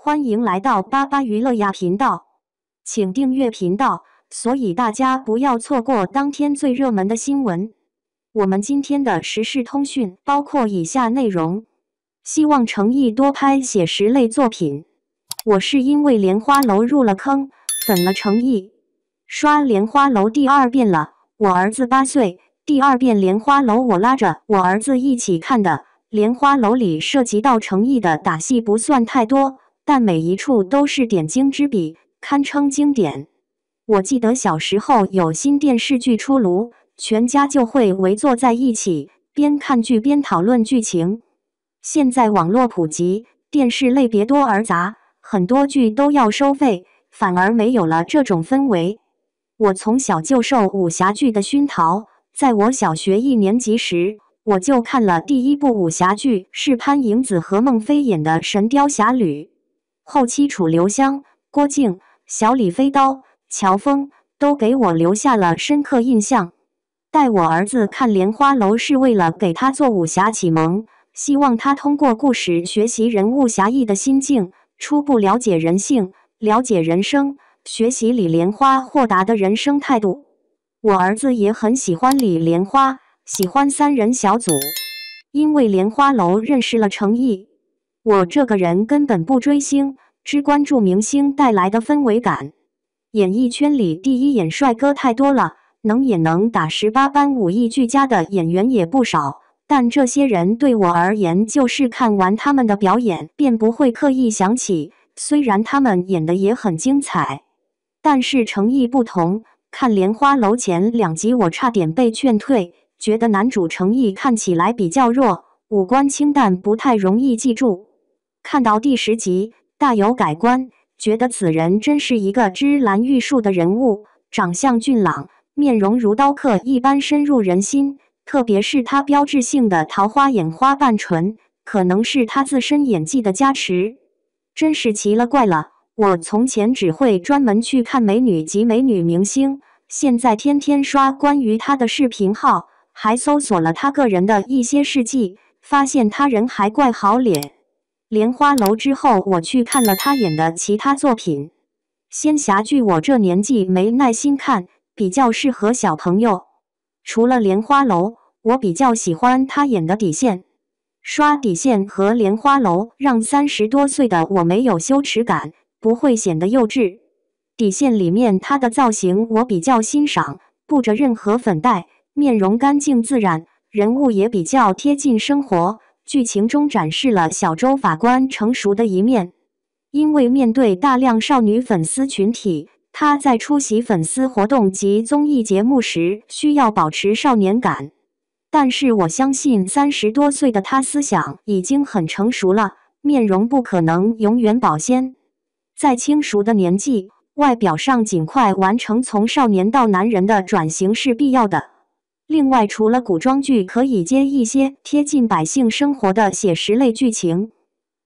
欢迎来到巴巴娱乐呀频道，请订阅频道，所以大家不要错过当天最热门的新闻。我们今天的时事通讯包括以下内容：希望诚意多拍写实类作品。我是因为莲花楼入了坑，粉了诚意。刷莲花楼第二遍了，我儿子8岁，第二遍莲花楼我拉着我儿子一起看的。莲花楼里涉及到诚意的打戏不算太多，但每一处都是点睛之笔，堪称经典。我记得小时候有新电视剧出炉，全家就会围坐在一起，边看剧边讨论剧情。现在网络普及，电视类别多而杂，很多剧都要收费，反而没有了这种氛围。我从小就受武侠剧的熏陶，在我小学1年级时，我就看了第一部武侠剧，是潘迎紫和孟非演的《神雕侠侣》。后期楚留香、郭靖、小李飞刀、乔峰都给我留下了深刻印象。带我儿子看《莲花楼》是为了给他做武侠启蒙，希望他通过故事学习人物侠义的心境，初步了解人性，了解人生，学习李莲花豁达的人生态度。我儿子也很喜欢李莲花，喜欢3人小组，因为莲花楼认识了诚意。我这个人根本不追星，只关注明星带来的氛围感。演艺圈里第一眼帅哥太多了，能演能打18般武艺俱佳的演员也不少，但这些人对我而言就是看完他们的表演便不会刻意想起，虽然他们演的也很精彩。但是诚意不同，看莲花楼前2集我差点被劝退，觉得男主诚意看起来比较弱，五官清淡，不太容易记住。看到第10集，大有改观，觉得此人真是一个芝兰玉树的人物，长相俊朗，面容如刀刻一般深入人心，特别是他标志性的桃花眼花瓣唇，可能是他自身演技的加持。真是奇了怪了，我从前只会专门去看美女及美女明星，现在天天刷关于他的视频号，还搜索了他个人的一些事迹，发现他人还怪好脸。莲花楼之后，我去看了他演的其他作品。仙侠剧我这年纪没耐心看，比较适合小朋友。除了莲花楼，我比较喜欢他演的底线。刷底线和莲花楼让30多岁的我没有羞耻感，不会显得幼稚。底线里面他的造型我比较欣赏，不着任何粉黛，面容干净自然，人物也比较贴近生活。剧情中展示了小周法官成熟的一面。因为面对大量少女粉丝群体，他在出席粉丝活动及综艺节目时需要保持少年感。但是我相信30多岁的他思想已经很成熟了，面容不可能永远保鲜。在轻熟的年纪，外表上尽快完成从少年到男人的转型是必要的。另外，除了古装剧，可以接一些贴近百姓生活的写实类剧情，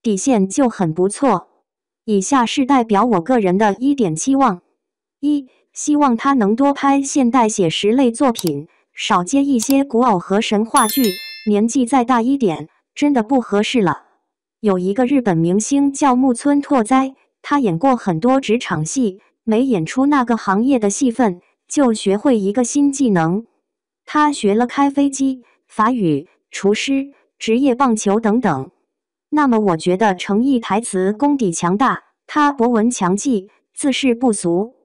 底线就很不错。以下是代表我个人的1点期望： 1. 希望他能多拍现代写实类作品，少接一些古偶和神话剧，年纪再大一点，真的不合适了。有一个日本明星叫木村拓哉，他演过很多职场戏，没演出那个行业的戏份，就学会一个新技能。他学了开飞机、法语、厨师、职业棒球等等。那么我觉得诚意台词功底强大，他博闻强记，自视不俗。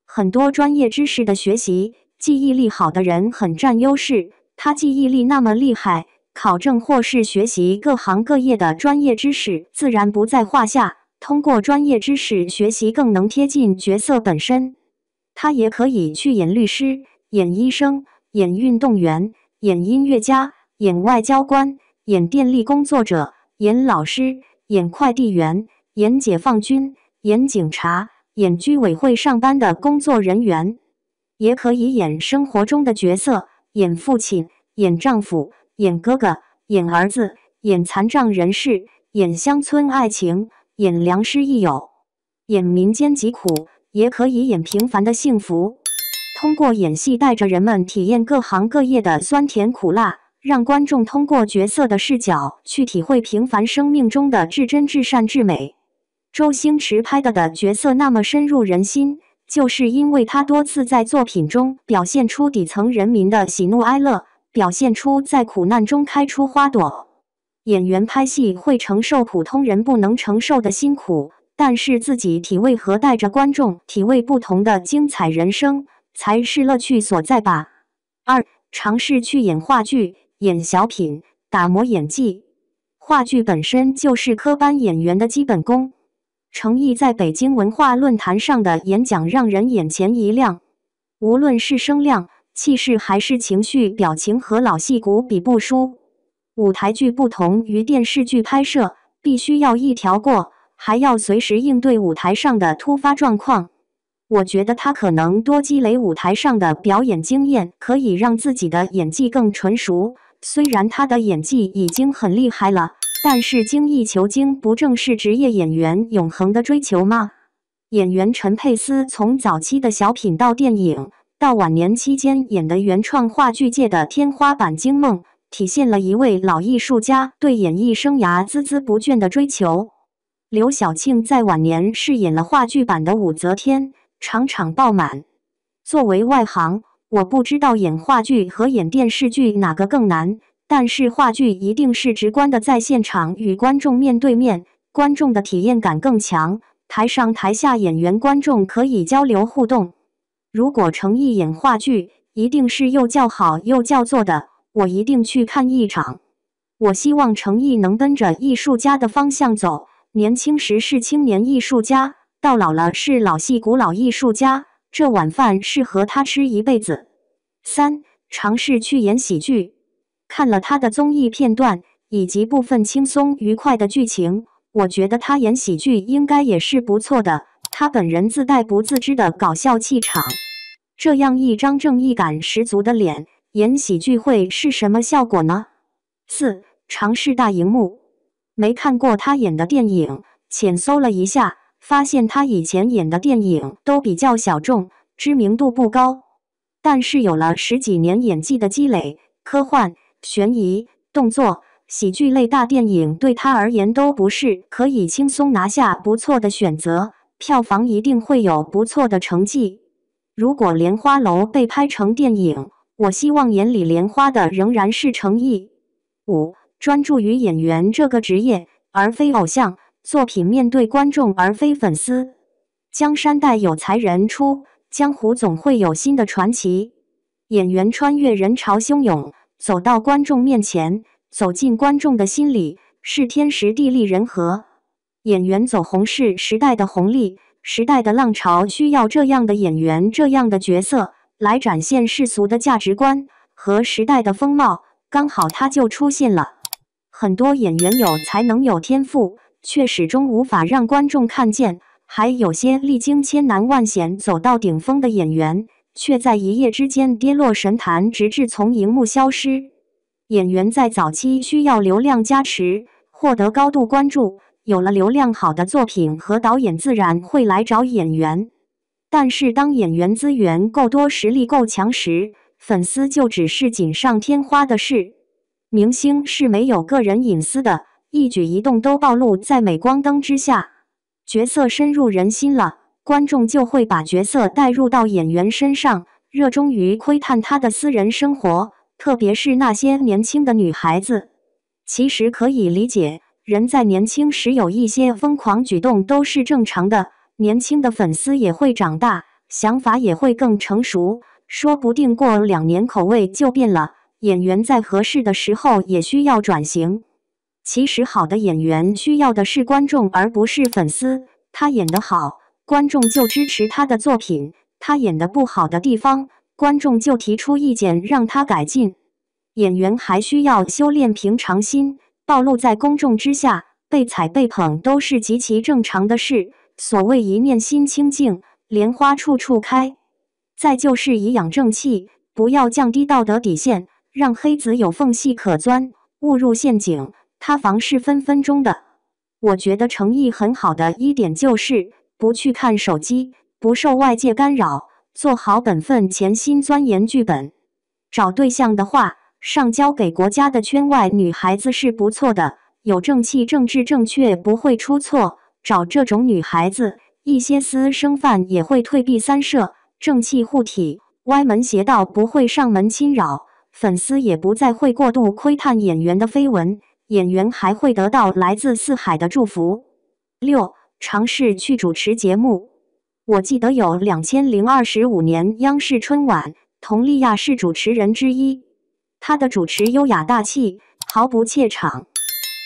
很多专业知识的学习，记忆力好的人很占优势，他记忆力那么厉害，考证或是学习各行各业的专业知识自然不在话下，通过专业知识学习更能贴近角色本身。他也可以去演律师、演医生、演运动员、演音乐家、演外交官、演电力工作者、演老师、演快递员、演解放军、演警察、演居委会上班的工作人员，也可以演生活中的角色，演父亲、演丈夫、演哥哥、演儿子、演残障人士、演乡村爱情、演良师益友、演民间疾苦，也可以演平凡的幸福。通过演戏带着人们体验各行各业的酸甜苦辣，让观众通过角色的视角去体会平凡生命中的至真至善至美。周星驰拍的角色那么深入人心，就是因为他多次在作品中表现出底层人民的喜怒哀乐，表现出在苦难中开出花朵。演员拍戏会承受普通人不能承受的辛苦，但是自己体味和带着观众体味不同的精彩人生，才是乐趣所在吧。2. 尝试去演话剧、演小品，打磨演技。话剧本身就是科班演员的基本功。程毅在北京文化论坛上的演讲让人眼前一亮，无论是声量、气势还是情绪表情，和老戏骨比不输。舞台剧不同于电视剧拍摄，必须要一条过，还要随时应对舞台上的突发状况。我觉得他可能多积累舞台上的表演经验，可以让自己的演技更纯熟。虽然他的演技已经很厉害了，但是精益求精不正是职业演员永恒的追求吗？演员陈佩斯从早期的小品到电影，到晚年期间演的原创话剧界的天花板惊梦，体现了一位老艺术家对演艺生涯孜孜不倦的追求。刘晓庆在晚年饰演了话剧版的武则天，场场爆满。作为外行，我不知道演话剧和演电视剧哪个更难，但是话剧一定是直观的在现场与观众面对面，观众的体验感更强，台上台下演员观众可以交流互动。如果程毅演话剧，一定是又叫好又叫座的，我一定去看一场。我希望程毅能奔着艺术家的方向走，年轻时是青年艺术家，到老了是老戏骨老艺术家，这碗饭适合他吃一辈子。3. 尝试去演喜剧。看了他的综艺片段，以及部分轻松愉快的剧情，我觉得他演喜剧应该也是不错的。他本人自带不自知的搞笑气场，这样一张正义感十足的脸，演喜剧会是什么效果呢？4. 尝试大荧幕。没看过他演的电影，浅搜了一下，发现他以前演的电影都比较小众，知名度不高。但是有了10几年演技的积累，科幻、悬疑、动作、喜剧类大电影对他而言都不是可以轻松拿下不错的选择，票房一定会有不错的成绩。如果莲花楼被拍成电影，我希望演李莲花的仍然是程毅。5. 专注于演员这个职业，而非偶像，作品面对观众而非粉丝。江山代有才人出，江湖总会有新的传奇。演员穿越人潮汹涌，走到观众面前，走进观众的心里，是天时地利人和。演员走红是时代的红利，时代的浪潮需要这样的演员，这样的角色来展现世俗的价值观和时代的风貌，刚好他就出现了。很多演员有才能有天赋，却始终无法让观众看见，还有些历经千难万险走到顶峰的演员，却在一夜之间跌落神坛，直至从荧幕消失。演员在早期需要流量加持，获得高度关注，有了流量好的作品和导演自然会来找演员。但是当演员资源够多，实力够强时，粉丝就只是锦上添花的事。明星是没有个人隐私的，一举一动都暴露在镁光灯之下。角色深入人心了，观众就会把角色带入到演员身上，热衷于窥探他的私人生活，特别是那些年轻的女孩子。其实可以理解，人在年轻时有一些疯狂举动都是正常的，年轻的粉丝也会长大，想法也会更成熟，说不定过2年口味就变了。演员在合适的时候也需要转型。其实好的演员需要的是观众而不是粉丝，他演得好，观众就支持他的作品；他演得不好的地方，观众就提出意见让他改进。演员还需要修炼平常心，暴露在公众之下，被踩被捧都是极其正常的事。所谓一念心清净，莲花处处开。再就是以养正气，不要降低道德底线，让黑子有缝隙可钻，误入陷阱，塌房是分分钟的。我觉得程毅很好的一点就是不去看手机，不受外界干扰，做好本分，潜心钻研剧本。找对象的话，上交给国家的圈外女孩子是不错的，有正气，政治正确，不会出错。找这种女孩子，一些私生饭也会退避三舍，正气护体，歪门邪道不会上门侵扰，粉丝也不再会过度窥探演员的绯闻，演员还会得到来自四海的祝福。6. 尝试去主持节目。我记得有2025年央视春晚，佟丽娅是主持人之一。她的主持优雅大气，毫不怯场。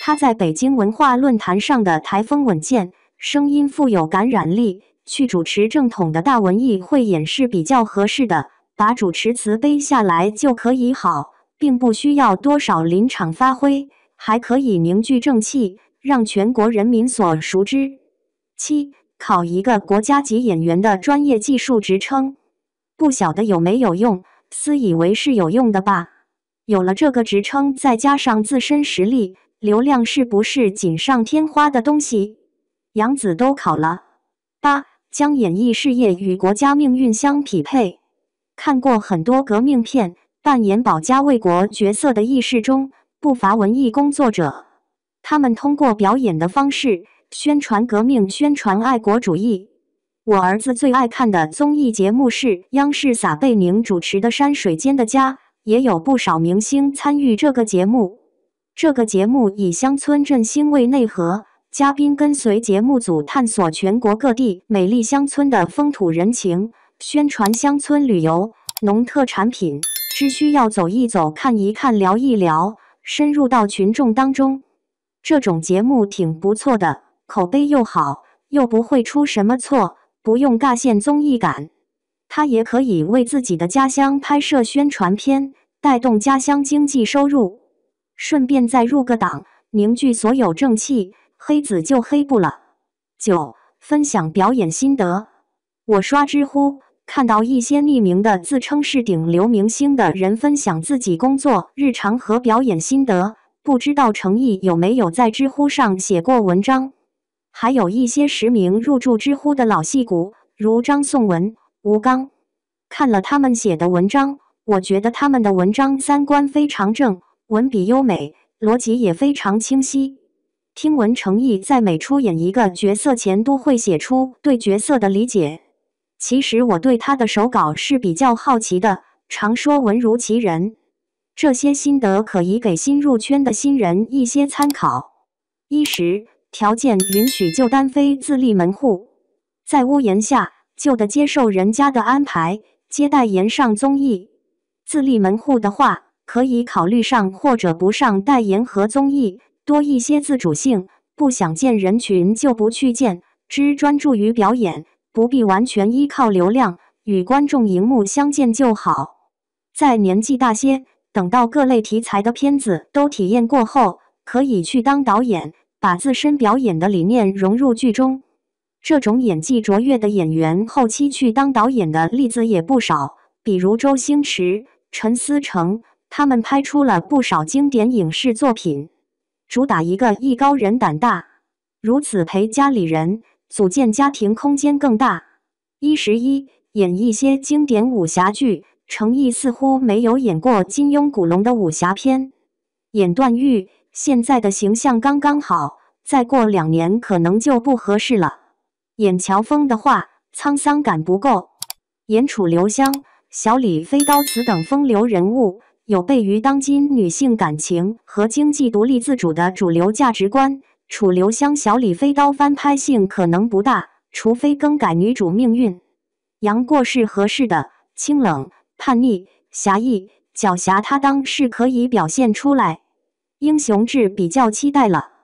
她在北京文化论坛上的台风稳健，声音富有感染力，去主持正统的大文艺汇演是比较合适的，把主持词背下来就可以好，并不需要多少临场发挥，还可以凝聚正气，让全国人民所熟知。7. 考一个国家级演员的专业技术职称，不晓得有没有用，私以为是有用的吧。有了这个职称，再加上自身实力，流量是不是锦上添花的东西？杨紫都考了。8. 将演艺事业与国家命运相匹配。看过很多革命片，扮演保家卫国角色的义士中，不乏文艺工作者，他们通过表演的方式宣传革命，宣传爱国主义。我儿子最爱看的综艺节目是央视撒贝宁主持的《山水间的家》，也有不少明星参与这个节目。这个节目以乡村振兴为内核，嘉宾跟随节目组探索全国各地美丽乡村的风土人情，宣传乡村旅游、农特产品，只需要走一走、看一看、聊一聊，深入到群众当中。这种节目挺不错的，口碑又好，又不会出什么错，不用尬线综艺感。他也可以为自己的家乡拍摄宣传片，带动家乡经济收入，顺便再入个党，凝聚所有正气，黑子就黑不了。9. 分享表演心得。我刷知乎，看到一些匿名的自称是顶流明星的人分享自己工作、日常和表演心得，不知道诚意有没有在知乎上写过文章。还有一些实名入驻知乎的老戏骨，如张颂文、吴刚。看了他们写的文章，我觉得他们的文章三观非常正，文笔优美，逻辑也非常清晰。听闻诚意在每出演一个角色前都会写出对角色的理解。其实我对他的手稿是比较好奇的，常说文如其人。这些心得可以给新入圈的新人一些参考。10. 条件允许就单飞自立门户，在屋檐下就得接受人家的安排，接代言上综艺。自立门户的话，可以考虑上或者不上代言和综艺，多一些自主性，不想见人群就不去见，只专注于表演，不必完全依靠流量，与观众荧幕相见就好。在年纪大些，等到各类题材的片子都体验过后，可以去当导演，把自身表演的理念融入剧中。这种演技卓越的演员后期去当导演的例子也不少，比如周星驰、陈思诚，他们拍出了不少经典影视作品。主打一个艺高人胆大，如此陪家里人，组建家庭空间更大。11. 演一些经典武侠剧，诚意似乎没有演过金庸古龙的武侠片。演段誉，现在的形象刚刚好，再过2年可能就不合适了。演乔峰的话，沧桑感不够。演楚留香、小李飞刀此等风流人物，有悖于当今女性感情和经济独立自主的主流价值观。楚留香、小李飞刀翻拍性可能不大，除非更改女主命运。杨过是合适的，清冷、叛逆、侠义、狡黠他当是可以表现出来。英雄志比较期待了。